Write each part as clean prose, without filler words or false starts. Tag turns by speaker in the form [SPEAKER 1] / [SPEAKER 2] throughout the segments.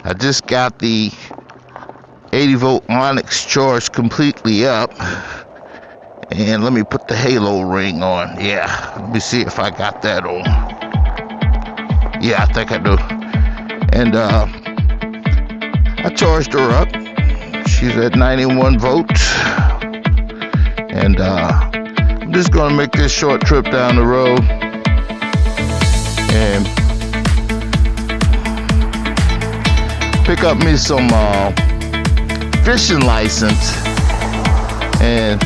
[SPEAKER 1] I just got the 80 volt Onyx charged completely up. And let me put the halo ring on. Yeah, let me see if I got that on. Yeah, I think I do. And I charged her up. She's at 91 volts. And I'm just gonna make this short trip down the road and pick up me some fishing license and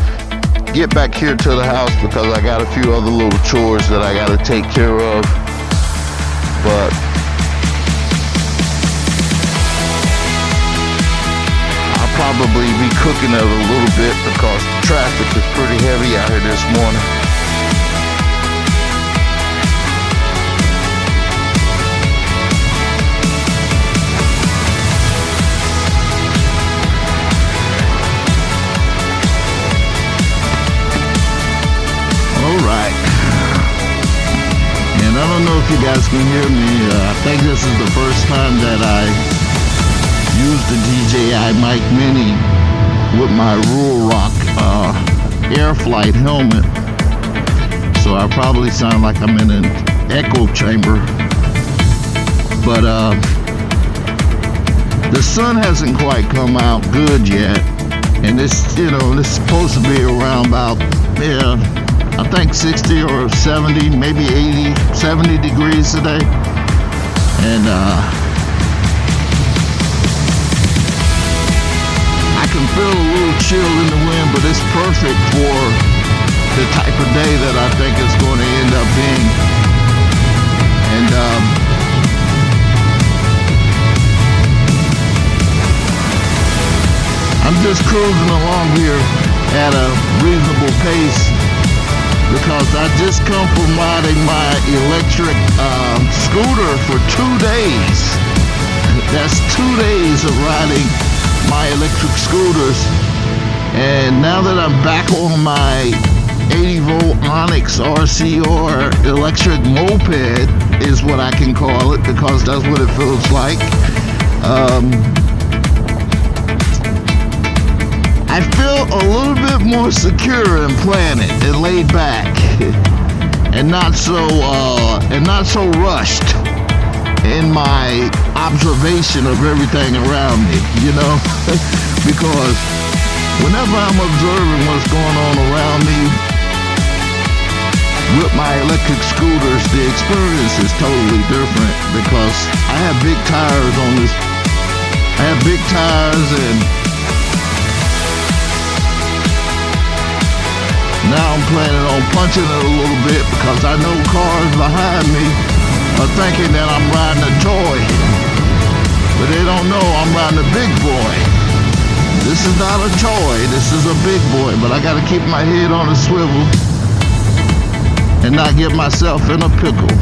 [SPEAKER 1] get back here to the house, because I got a few other little chores that I gotta take care of. But I'll probably be cooking it a little bit because the traffic is pretty heavy out here this morning. Alright, and I don't know if you guys can hear me. I think this is the first time that I used the DJI Mic Mini with my Rural Rock air flight helmet, so I probably sound like I'm in an echo chamber. But the sun hasn't quite come out good yet, and this, you know, this is supposed to be around about, I think 60 or 70, maybe 80, 70 degrees today. And I can feel a little chill in the wind, but it's perfect for the type of day that I think it's going to end up being. And I'm just cruising along here at a reasonable pace, because I just come from riding my electric scooter for 2 days. That's 2 days of riding my electric scooters. And now that I'm back on my 80 volt Onyx RCR electric moped, is what I can call it, because that's what it feels like. I feel a little bit more secure and planted and laid back, and not so rushed in my observation of everything around me, you know. Because whenever I'm observing what's going on around me with my electric scooters, the experience is totally different, because I have big tires on this. I have big tires, and now I'm planning on punching it a little bit, because I know cars behind me are thinking that I'm riding a toy, but they don't know I'm riding a big boy. This is not a toy, this is a big boy, but I gotta keep my head on a swivel and not get myself in a pickle.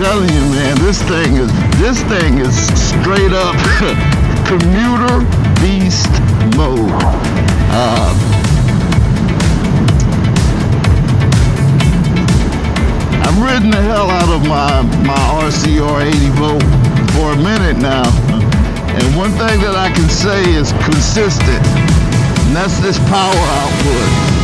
[SPEAKER 1] telling you, man, this thing is straight up commuter beast mode. I've ridden the hell out of my RCR 80 Volt for a minute now, and one thing that I can say is consistent, and that's this power output.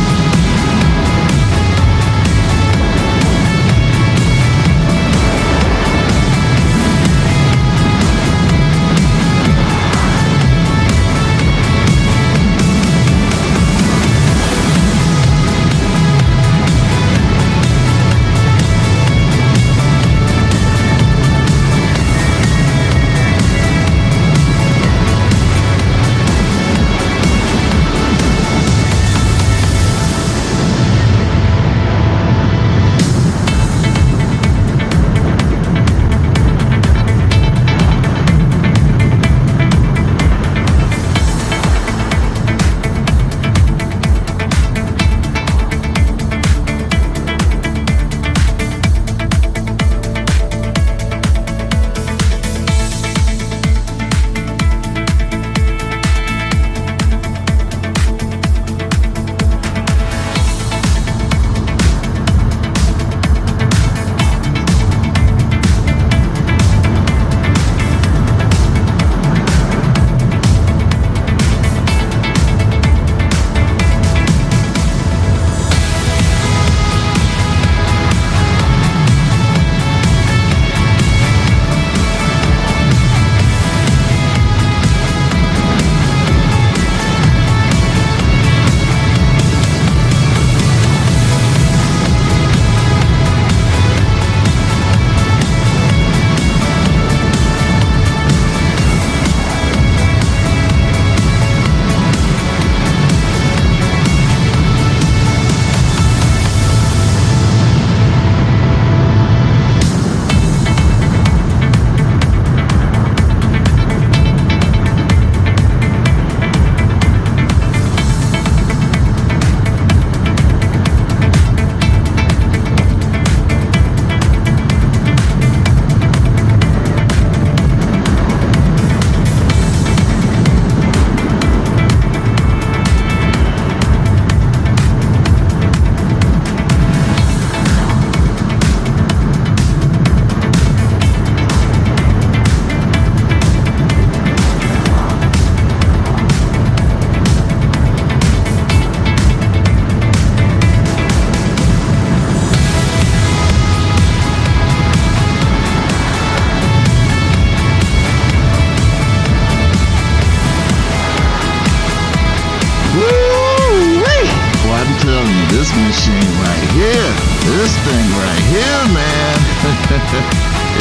[SPEAKER 1] This machine right here, this thing right here, man,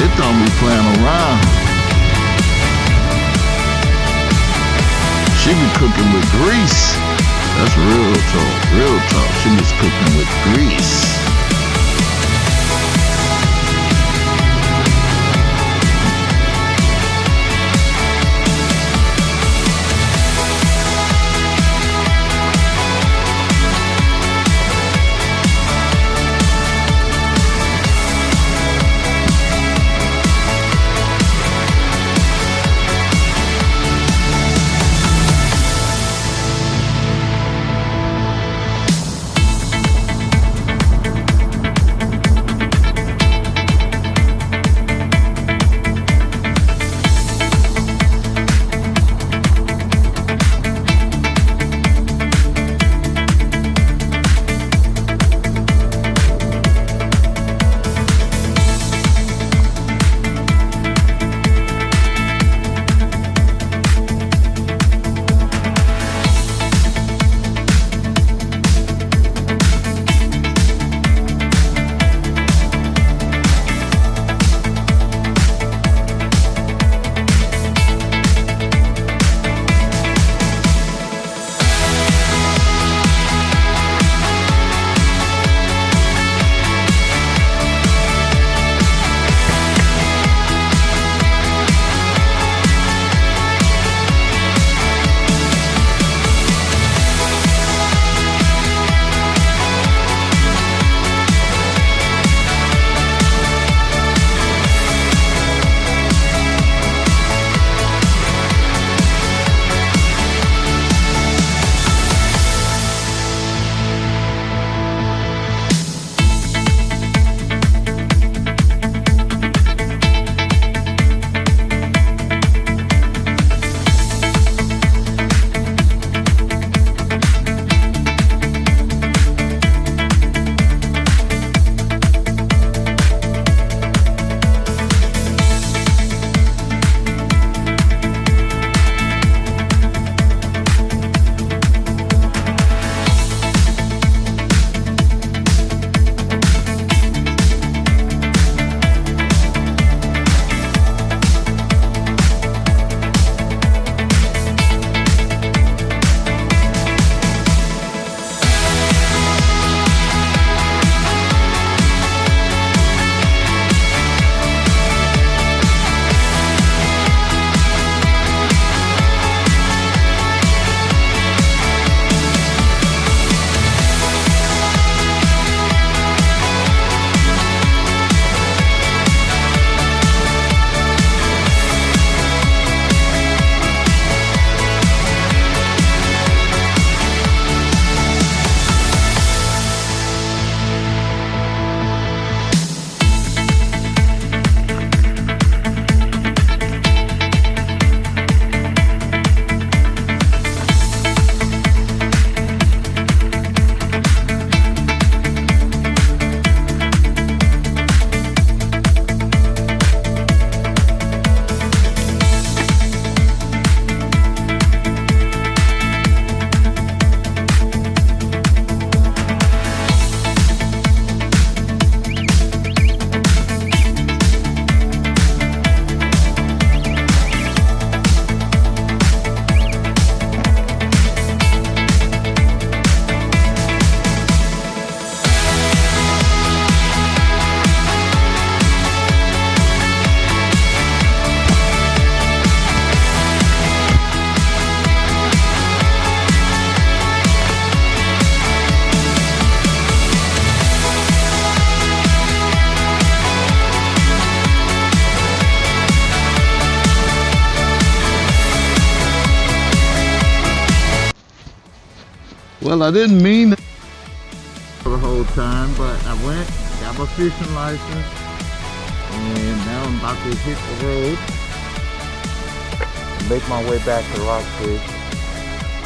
[SPEAKER 1] it don't be playing around. She be cooking with grease. That's real talk, real talk. She was cooking with grease. Well, I didn't mean to for the whole time, but I went, got my fishing license, and now I'm about to hit the road and make my way back to Rockfish.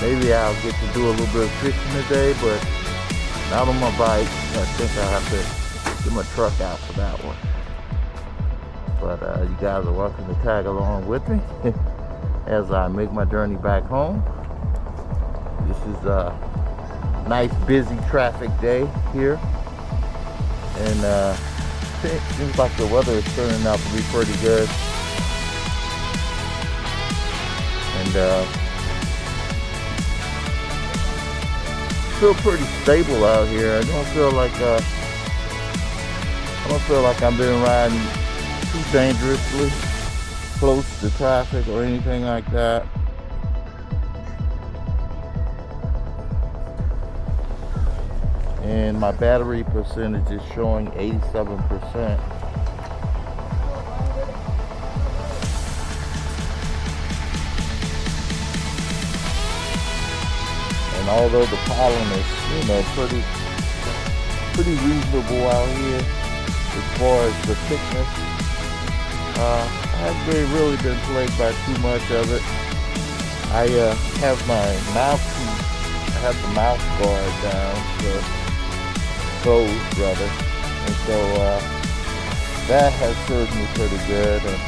[SPEAKER 1] Maybe I'll get to do a little bit of fishing today, but not on my bike. I think I'll have to get my truck out for that one. But you guys are welcome to tag along with me as I make my journey back home. This is a nice busy traffic day here, and it seems like the weather is turning out to be pretty good, and feel pretty stable out here. I don't feel like I've been riding too dangerously close to traffic or anything like that. And my battery percentage is showing 87%. And although the pollen is, pretty reasonable out here as far as the thickness, I haven't really been plagued by too much of it. I have the mouth guard down, so closed rather, and so that has served me pretty good. And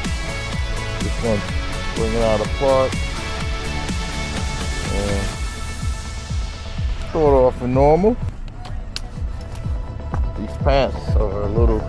[SPEAKER 1] just want to bring it out apart and sort off a normal. These pants are a little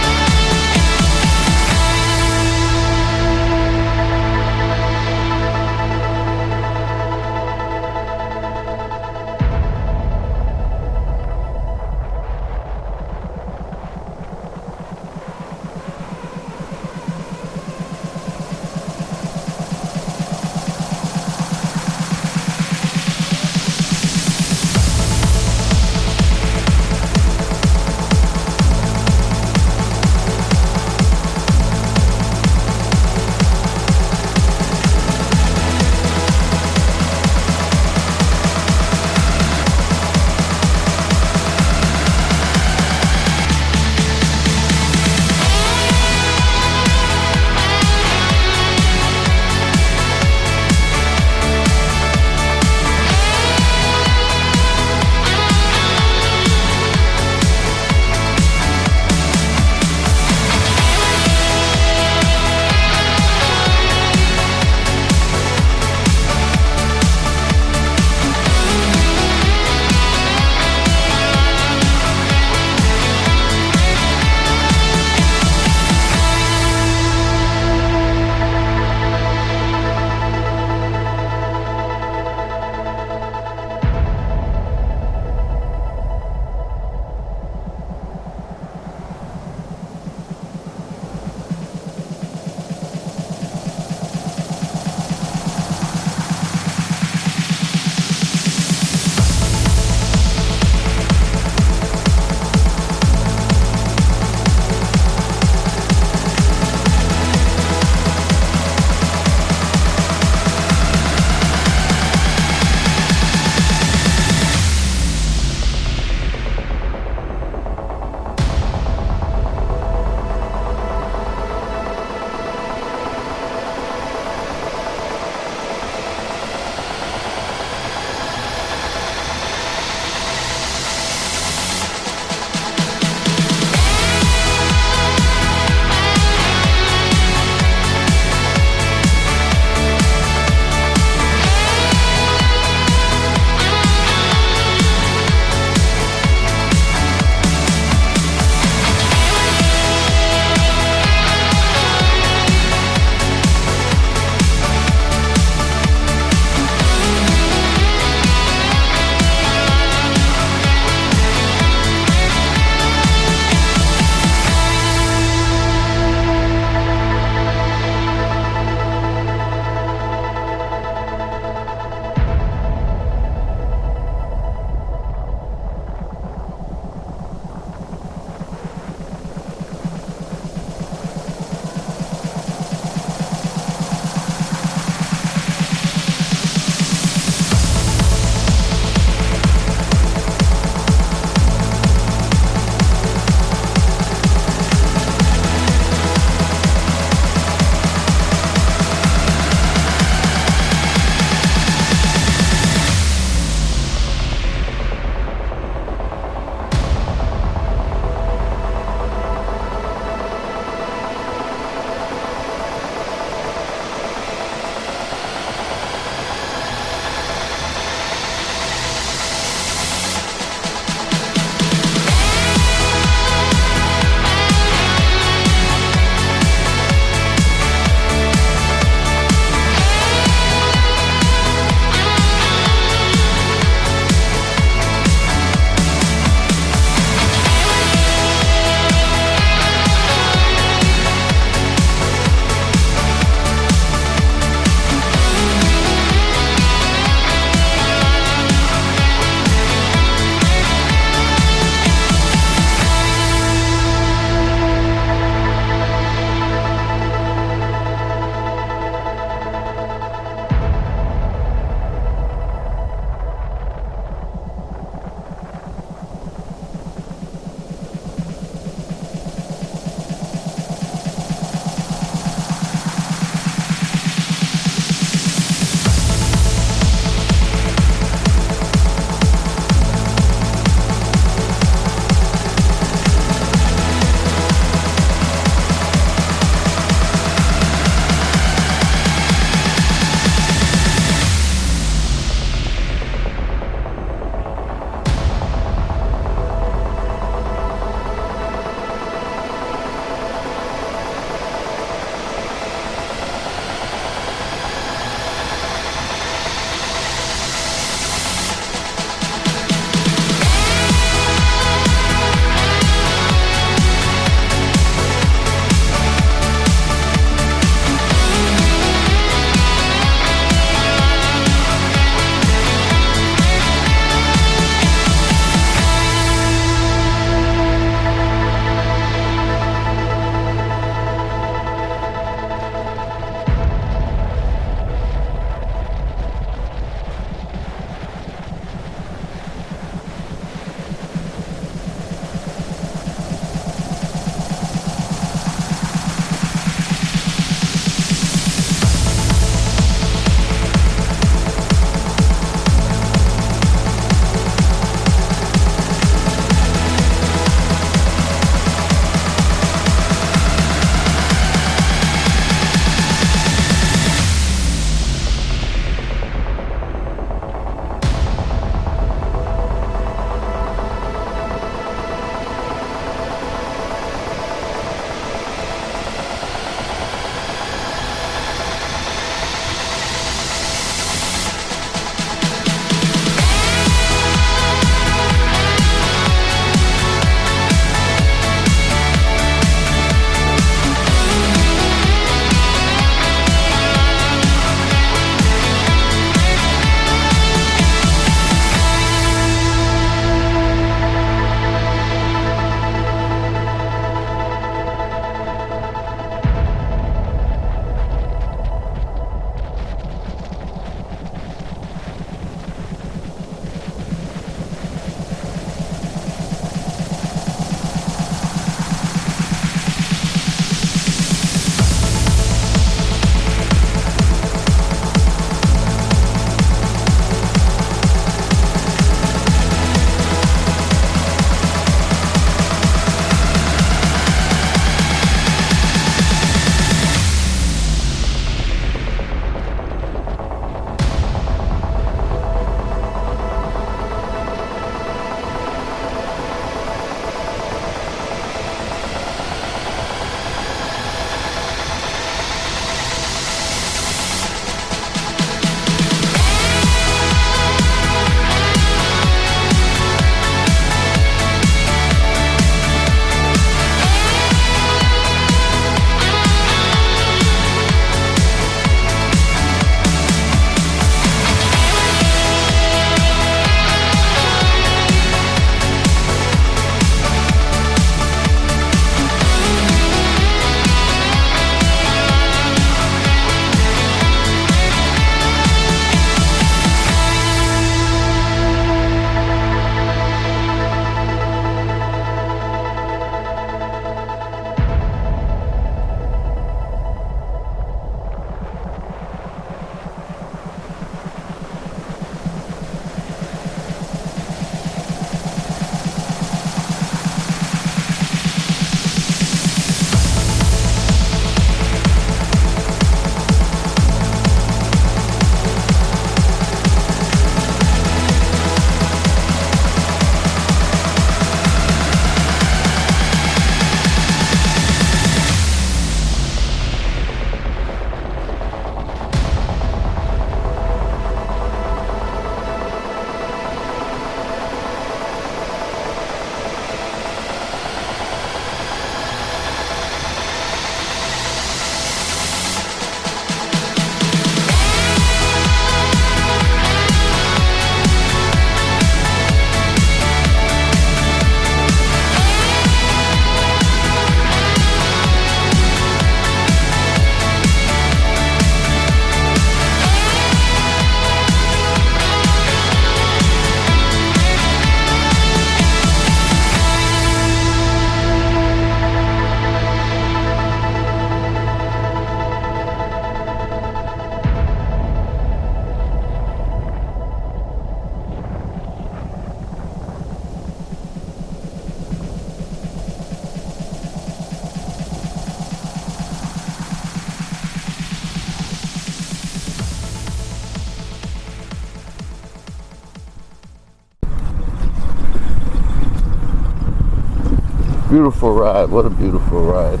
[SPEAKER 1] beautiful ride. What a beautiful ride.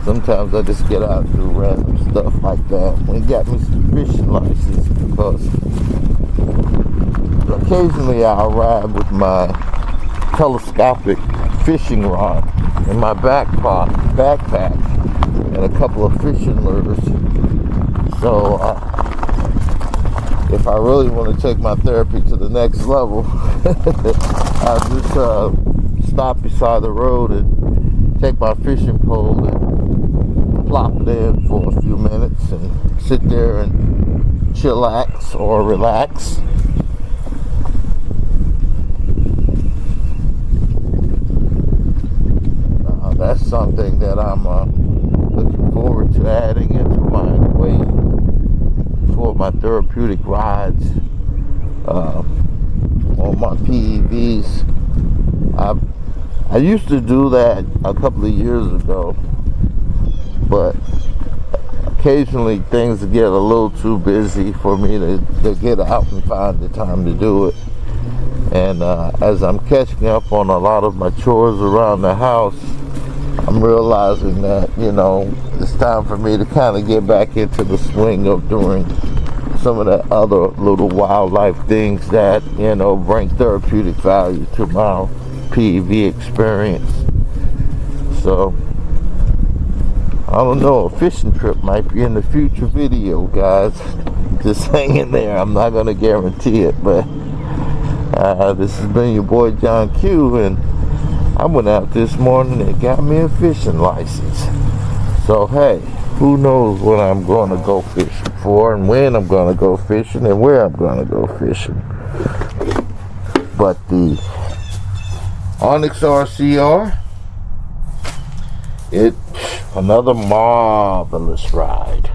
[SPEAKER 1] Sometimes I just get out and do random stuff like that. And got me some fishing license because occasionally I'll ride with my telescopic fishing rod in my backpack and a couple of fishing lures. So if I really want to take my therapy to the next level, I'll just stop beside the road and take my fishing pole and plop it in for a few minutes and sit there and chillax or relax. That's something that I'm looking forward to adding into my way for my therapeutic rides on my PEVs. I used to do that a couple of years ago, but occasionally things get a little too busy for me to get out and find the time to do it. And as I'm catching up on a lot of my chores around the house, I'm realizing that, you know, it's time for me to kind of get back into the swing of doing some of the other little wildlife things that, you know, bring therapeutic value to my PEV experience. So, I don't know, a fishing trip might be in the future video, guys. Just hang in there. I'm not going to guarantee it, but this has been your boy John Q, and I went out this morning and got me a fishing license. So hey, who knows what I'm going to go fishing for, and when I'm going to go fishing, and where I'm going to go fishing. But the Onyx RCR, it's another marvelous ride.